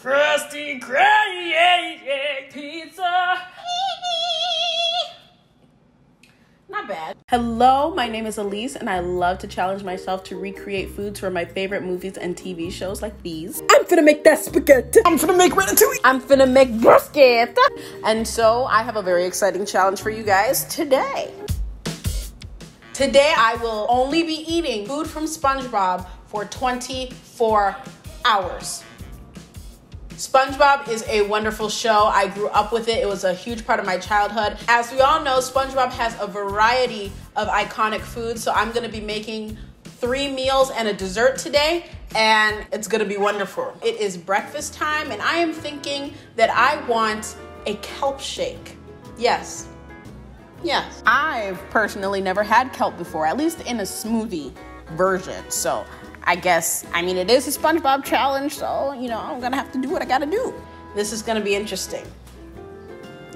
crusty crayfish pizza. Not bad. Hello, my name is Elise, and I love to challenge myself to recreate foods from my favorite movies and TV shows like these. I'm finna make that spaghetti. I'm finna make ratatouille. I'm finna make bruschetta. And so I have a very exciting challenge for you guys today. Today, I will only be eating food from Spongebob for 24 hours. SpongeBob is a wonderful show. I grew up with it. It was a huge part of my childhood. As we all know, SpongeBob has a variety of iconic foods, so I'm gonna be making 3 meals and a dessert today, and it's gonna be wonderful. It is breakfast time, and I am thinking that I want a kelp shake. Yes. I've personally never had kelp before, at least in a smoothie version, so I mean, it is a SpongeBob challenge, so, you know, I'm gonna have to do what I gotta do. This is gonna be interesting.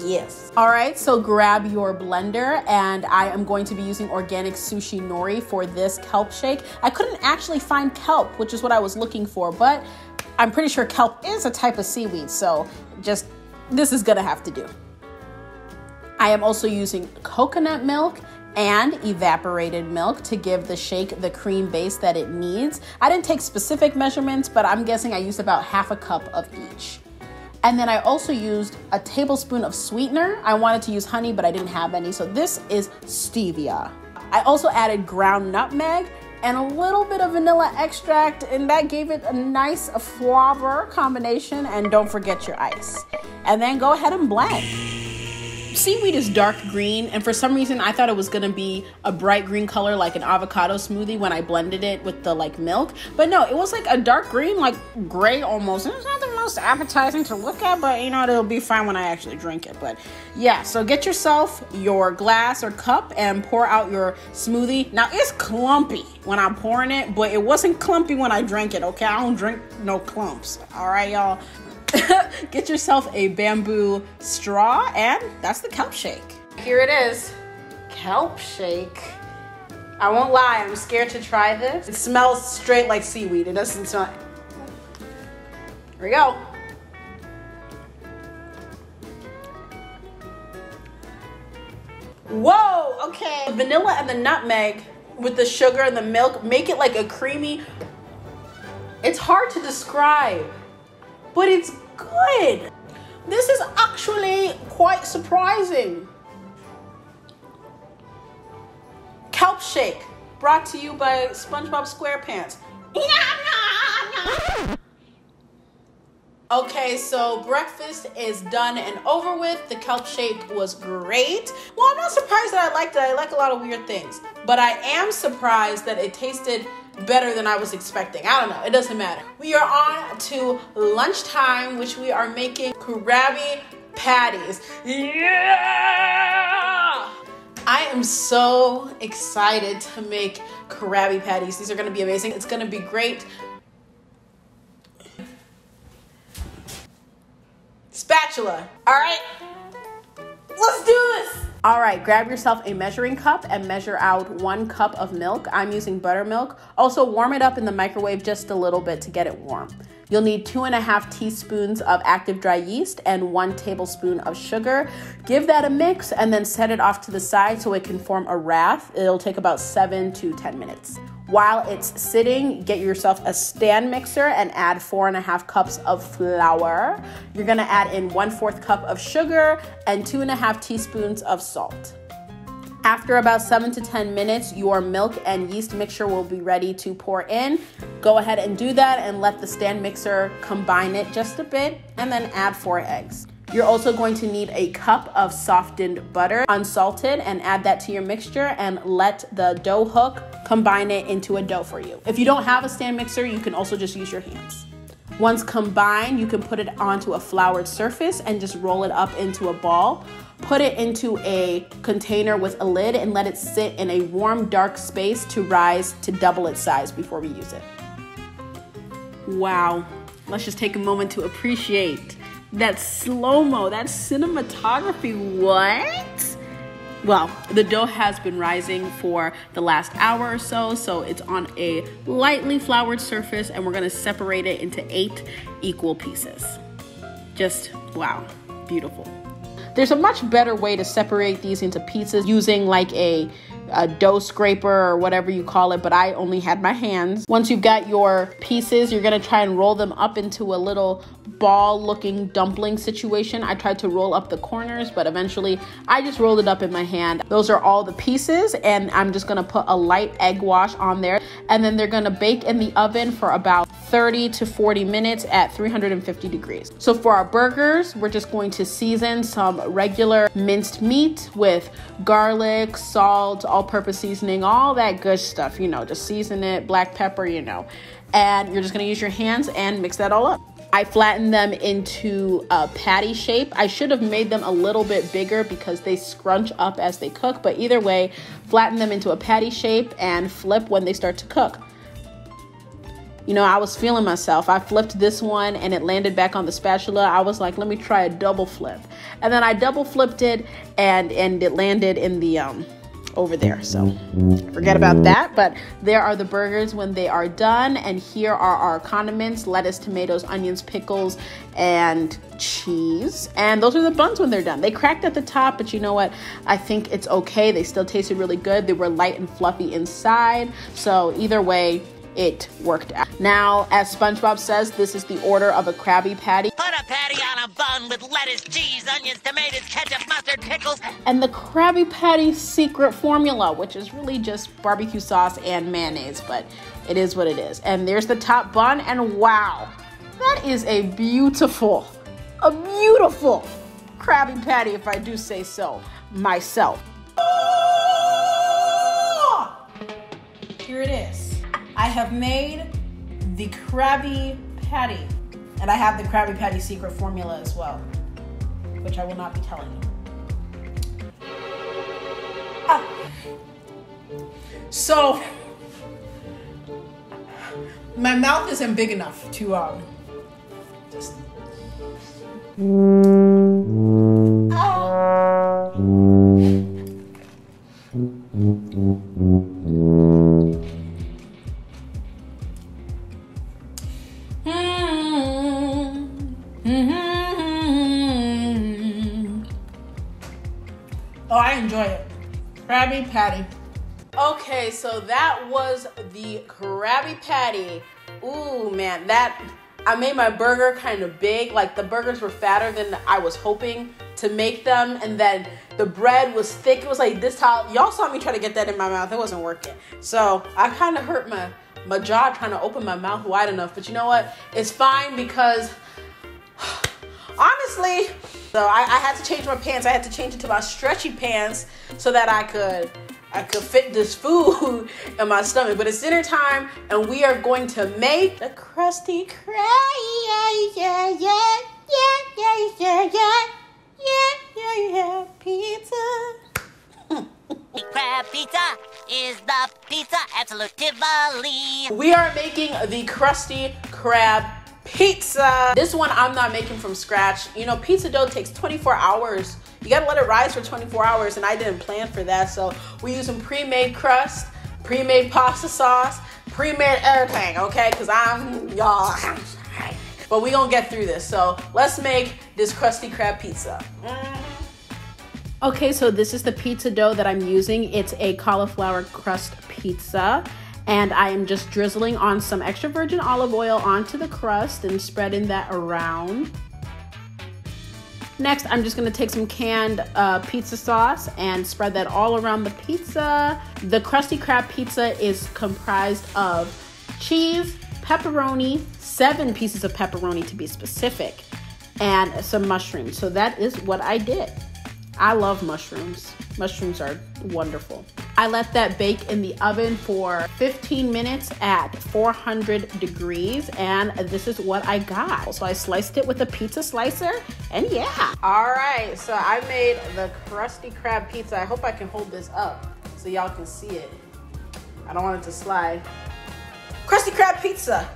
Yes. All right, so grab your blender, and I am going to be using organic sushi nori for this kelp shake. I couldn't actually find kelp, which is what I was looking for, but I'm pretty sure kelp is a type of seaweed, so this is gonna have to do. I am also using coconut milk and evaporated milk to give the shake the cream base that it needs. I didn't take specific measurements, but I'm guessing I used about half a cup of each. And then I also used a tablespoon of sweetener. I wanted to use honey, but I didn't have any, so this is stevia. I also added ground nutmeg and a little bit of vanilla extract, and that gave it a nice flavor combination. And don't forget your ice. And then go ahead and blend. Seaweed is dark green, and for some reason I thought it was gonna be a bright green color like an avocado smoothie when I blended it with the milk, but no, it was like a dark green, like gray almost. And it's not the most appetizing to look at, but you know, it'll be fine when I actually drink it. But yeah, so get yourself your glass or cup and pour out your smoothie. Now it's clumpy when I'm pouring it, but it wasn't clumpy when I drank it, okay? I don't drink no clumps, all right, y'all? Get yourself a bamboo straw, and that's the kelp shake. Here it is, kelp shake. I won't lie, I'm scared to try this. It smells straight like seaweed. It doesn't smell. Here we go. Whoa, okay. The vanilla and the nutmeg with the sugar and the milk make it like a creamy. It's hard to describe, but it's good. This is actually quite surprising. Kelp Shake, brought to you by SpongeBob SquarePants. Okay, so breakfast is done and over with. The kelp shake was great. Well, I'm not surprised that I liked it. I like a lot of weird things, but I am surprised that it tasted better than I was expecting. I don't know, it doesn't matter. We are on to lunchtime, which we are making Krabby Patties. Yeah! I am so excited to make Krabby Patties. These are gonna be amazing. It's gonna be great. Spatula. All right, let's do this. All right, grab yourself a measuring cup and measure out 1 cup of milk. I'm using buttermilk. Also warm it up in the microwave just a little bit to get it warm. You'll need 2.5 teaspoons of active dry yeast and 1 tablespoon of sugar. Give that a mix and then set it off to the side so it can form a wrath. It'll take about 7 to 10 minutes. While it's sitting, get yourself a stand mixer and add 4.5 cups of flour. You're gonna add in 1/4 cup of sugar and 2.5 teaspoons of salt. After about 7 to 10 minutes, your milk and yeast mixture will be ready to pour in. Go ahead and do that and let the stand mixer combine it just a bit, and then add 4 eggs. You're also going to need a cup of softened butter, unsalted, and add that to your mixture and let the dough hook combine it into a dough for you. If you don't have a stand mixer, you can also just use your hands. Once combined, you can put it onto a floured surface and just roll it up into a ball. Put it into a container with a lid and let it sit in a warm, dark space to rise to double its size before we use it. Wow, let's just take a moment to appreciate that slow-mo, that cinematography. What? Well, the dough has been rising for the last hour or so, so it's on a lightly floured surface, and we're gonna separate it into 8 equal pieces. Just, wow, beautiful. There's a much better way to separate these into pieces using like a dough scraper or whatever you call it, but I only had my hands. Once you've got your pieces, you're gonna try and roll them up into a little ball looking dumpling situation. I tried to roll up the corners, but eventually I just rolled it up in my hand. Those are all the pieces, and I'm just gonna put a light egg wash on there, and then they're gonna bake in the oven for about 30 to 40 minutes at 350 degrees. So for our burgers, we're just going to season some regular minced meat with garlic, salt, all-purpose seasoning, all that good stuff, you know, just season it, black pepper, you know, and you're just gonna use your hands and mix that all up. I flattened them into a patty shape. I should have made them a little bit bigger because they scrunch up as they cook, but either way, flatten them into a patty shape and flip when they start to cook. You know, I was feeling myself. I flipped this one and it landed back on the spatula. I was like, let me try a double flip. And then I double flipped it and it landed in the over there. So forget about that. But there are the burgers when they are done. And here are our condiments: lettuce, tomatoes, onions, pickles, and cheese. And those are the buns when they're done. They cracked at the top, but you know what? I think it's okay. They still tasted really good. They were light and fluffy inside. So either way, it worked out. Now, as SpongeBob says, this is the order of a Krabby Patty. Put a patty on a bun with lettuce, cheese, onions, tomatoes, ketchup, mustard, pickles. And the Krabby Patty secret formula, which is really just barbecue sauce and mayonnaise, but it is what it is. And there's the top bun, and wow, that is a beautiful Krabby Patty, if I do say so myself. Here it is. I have made the Krabby Patty, and I have the Krabby Patty secret formula as well, which I will not be telling you. So, my mouth isn't big enough to just. Oh, I enjoy it. Krabby Patty. Okay, so that was the Krabby Patty. Ooh, man, I made my burger kind of big. Like, the burgers were fatter than I was hoping to make them, and then the bread was thick. It was like this tall. Y'all saw me try to get that in my mouth. It wasn't working. So I kind of hurt my jaw trying to open my mouth wide enough. But you know what? It's fine because honestly, so I had to change my pants. I had to change it to my stretchy pants so that I could fit this food in my stomach. But it's dinner time, and we are going to make the Krusty pizza. Crab pizza is the pizza absolutely. We are making the Krusty Krab pizza. This one I'm not making from scratch. You know, pizza dough takes 24 hours. You gotta let it rise for 24 hours, and I didn't plan for that. So we're using pre-made crust, pre-made pasta sauce, pre-made everything, okay? Because y'all. But we gonna get through this. So let's make this Krusty Krab pizza. Okay, so this is the pizza dough that I'm using. It's a cauliflower crust pizza. And I am just drizzling on some extra virgin olive oil onto the crust and spreading that around. Next, I'm just gonna take some canned pizza sauce and spread that all around the pizza. The Krusty Krab pizza is comprised of cheese, pepperoni, 7 pieces of pepperoni to be specific, and some mushrooms. So that is what I did. I love mushrooms. Mushrooms are wonderful. I let that bake in the oven for 15 minutes at 400 degrees, and this is what I got. So I sliced it with a pizza slicer, and yeah. All right, so I made the Krusty Krab pizza. I hope I can hold this up so y'all can see it. I don't want it to slide. Krusty Krab pizza.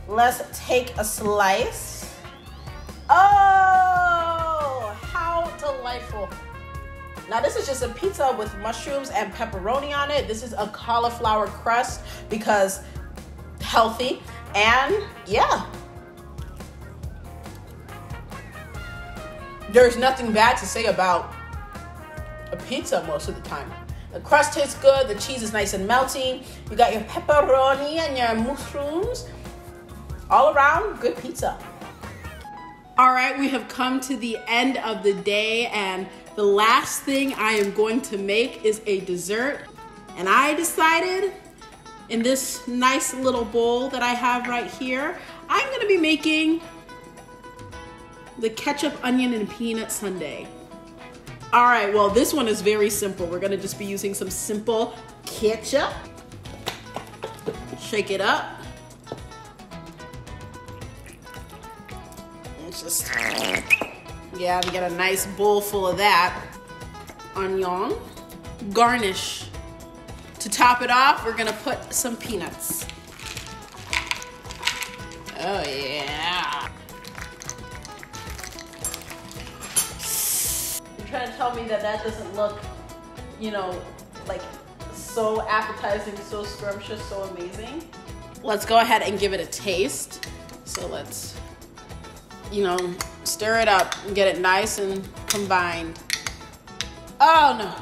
Let's take a slice. Oh, how delightful. Now this is just a pizza with mushrooms and pepperoni on it. This is a cauliflower crust because healthy, and yeah. There's nothing bad to say about a pizza most of the time. The crust tastes good, the cheese is nice and melty. You got your pepperoni and your mushrooms. All around, good pizza. All right, we have come to the end of the day, and the last thing I am going to make is a dessert. And I decided in this nice little bowl that I have right here, I'm gonna be making the ketchup, onion, and peanut sundae. All right, well, this one is very simple. We're gonna just be using some simple ketchup. Shake it up. It's just, yeah, we get a nice bowl full of that. Onion. Garnish. To top it off, we're gonna put some peanuts. Oh yeah. You're trying to tell me that that doesn't look, you know, like so appetizing, so scrumptious, so amazing? Let's go ahead and give it a taste. So let's, you know, stir it up and get it nice and combined. Oh no.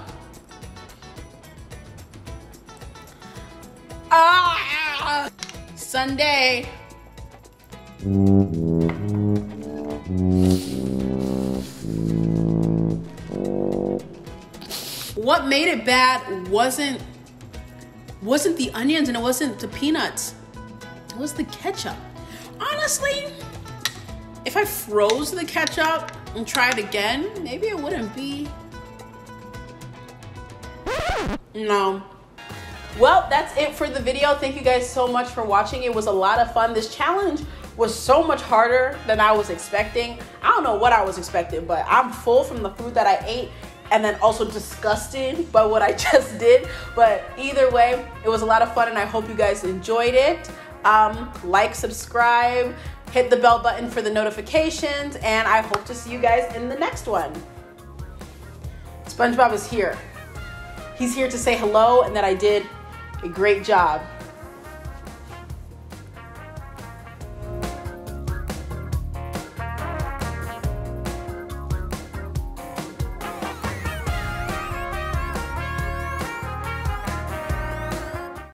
Ah! Sundae. What made it bad wasn't the onions and it wasn't the peanuts. It was the ketchup. Honestly, if I froze the ketchup and tried again, maybe it wouldn't be. No. Well, that's it for the video. Thank you guys so much for watching. It was a lot of fun. This challenge was so much harder than I was expecting. I don't know what I was expecting, but I'm full from the food that I ate and then also disgusted by what I just did. But either way, it was a lot of fun and I hope you guys enjoyed it. Like, subscribe, hit the bell button for the notifications, and I hope to see you guys in the next one. SpongeBob is here. He's here to say hello and that I did a great job.